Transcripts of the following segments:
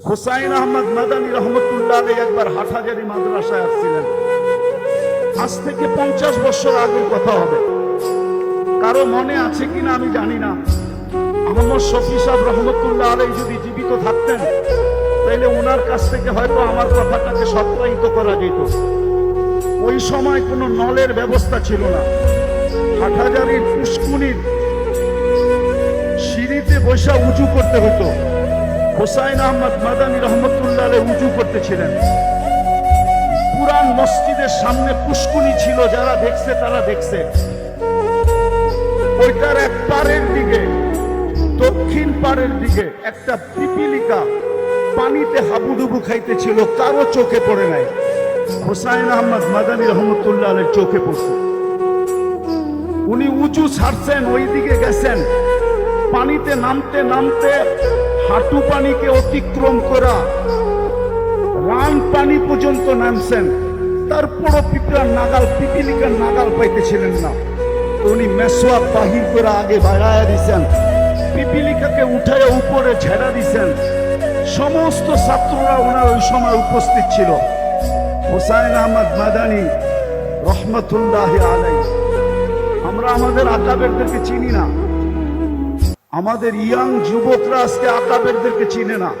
হুসাইন আহমদ মাদানী রহমতুল্লাহ আলাইহি একবার হাটহাজারী মাদ্রাসায় আসছিলেন। আজ থেকে 50 বছর আগের কথা হবে। কারো মনে আছে কিনা আমি জানি না। মোহাম্মদ শফি সাহেব রহমতুল্লাহ আলাইহি যদি জীবিত থাকতেন তাহলে ওনার কাছ থেকে হয়তো আমার কথাটাকে সত্যায়িত করা যেত। ওই সময় কোনো নলের ব্যবস্থা ছিল না। হাটহাজারীর পুষ্কুনির সিঁড়িতে বসে উঁচু করতে হতো। হুসাইন আহমদ মাদানী রহমতুল্লাহ আলাইহি উঁচু করতেছিলেন। পুরান মসজিদের সামনে পুষ্কুনি ছিল, যারা দেখছে তারা দেখছে। ওইটার এক পারের দিকে, দক্ষিণ পারের দিকে একটা পিপিলিকা পানিতে হাবুডুবু খাইতেছিল, কারো চোখে পড়ে নাই। হুসাইন আহমদ মাদানী রহমতুল্লাহ আলাইহির চোখে পড়ছে। উনি উঁচু ছাড়ছেন, ওই দিকে গেছেন। পানিতে নামতে নামতে হাঁটু পানিকে অতিক্রম করা রান পানি পর্যন্ত নামছেন। তারপরও পিপিলিকার নাগাল পাইতেছিলেন না। উনি মেসওয়াক বাহির করে আগে বাড়াইয়া দিচ্ছেন, পিপিলিকাকে উঠাইয়া উপরে ছেড়া দিচ্ছেন। সমস্ত ছাত্ররা ওনার ওই সময় উপস্থিত ছিল। হুসাইন আহমদ মাদানী রহমতুল্লাহ আলাইহি। আমরা আমাদের আকাবেরদেরকে চিনি না। আমাদের ইয়াং যুবকরা আজকে আকাবেরদেরকে চিনে না।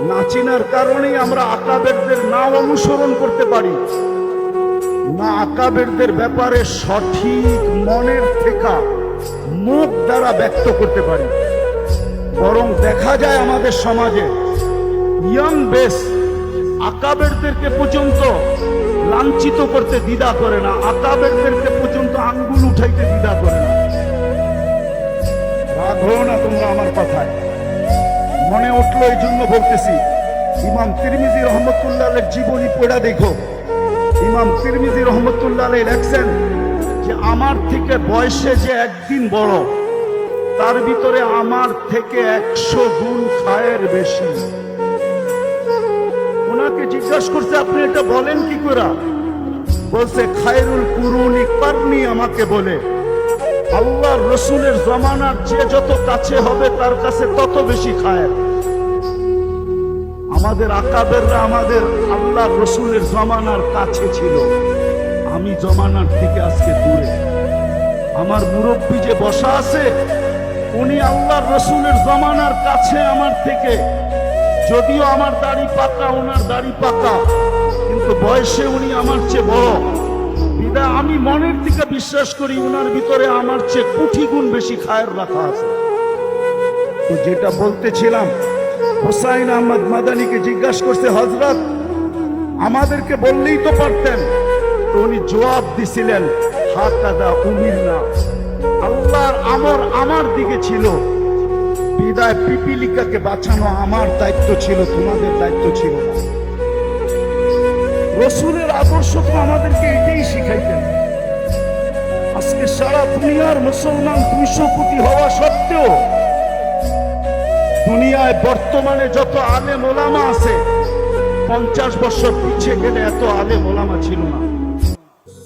না চিনার কারণেই আমরা আকাবেরদের না অনুসরণ করতে পারি না, আকাবেরদের ব্যাপারে সঠিক মনের থেকে মুখ দ্বারা ব্যক্ত করতে পারি। বরং দেখা যায় আমাদের সমাজে ইয়াং বেস আকাবেরদেরকে পর্যন্ত লাঞ্ছিত করতে দ্বিধা করে না, আকাবেরদেরকে পর্যন্ত আঙ্গুল উঠাইতে দ্বিধা করে না। রাখো না তোমরা আমার কথায়, মনে উঠলো এই জন্য বলতেছি। ইমাম তিরমিজি রহমতুল্লাহ আলাইহির জীবনী পড়া দেখো। ইমাম তিরমিজি রহমতুল্লাহ আলাইহি লেখছেন যে আমার থেকে বয়সে যে একদিন বড়, তার ভিতরে আমার থেকে 100 গুণ খায়ের বেশি। ওনাকে জিজ্ঞাসা করছে আপনি এটা বলেন কি করে? বলছে খায়রুল কুরুনি কারনি, আমাকে বলে আল্লাহর রসুলের জমানার যে যত কাছে হবে তার কাছে তত বেশি খায়ের। আমাদের আকাবেররা আমাদের আল্লাহর রসুলের জমানার কাছে ছিল, আমি জমানার থেকে আজকে দূরে। আমার মুরব্বী যে বসা আছে উনি আল্লাহর রসুলের জমানার কাছে আমার থেকে, যদিও আমার দাড়ি পাকা, ওনার দাড়ি পাকা, কিন্তু বয়সে উনি আমার চেয়ে বড়। বিধায় আমি মনের থেকে বিশ্বাস করি ওনার ভিতরে আমার চেয়ে কোটি গুণ বেশি খায়ের রাখা আছে। তো যেটা বলতেছিলাম, হুসাইন আহমদ মাদানীকে জিজ্ঞাসা করছে হযরত আমাদেরকে বললেই তো পারতেন। তো উনি জবাব দিছিলেন হাকাদা উমিরনা, আল্লাহর আমর আমার দিকে ছিল, বিদায় পিপিলিকাকে বাঁচানো আমার দায়িত্ব ছিল, তোমাদের দায়িত্ব ছিল না। রসুলের আদর্শ তো আমাদেরকে এটাই শিখাইতেন। আজকে সারা দুনিয়ার মুসলমান 200 কোটি হওয়া সত্ত্বেও দুনিয়ায় বর্তমানে যত আলেম ওলামা আছে 50 বছর পিছিয়ে গেলে এত আলেম ওলামা ছিল না।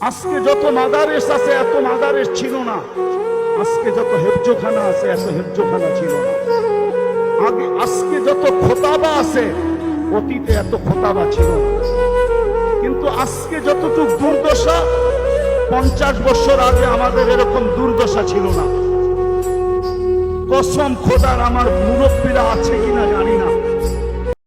আজকে যত মাদারেস আছে এত মাদারেস ছিল না। আজকে যত হেফজোখানা আছে এত হেফজোখানা ছিল না। আজকে যত খোতাবা আছে অতীতে এত খোতাবা ছিল না। কিন্তু আজকে যতটুকু দুর্দশা 50 বছর আগে আমাদের এরকম দুর্দশা ছিল না। কসম খোদার, আমার মুরব্বীরা আছে কিনা জানি না,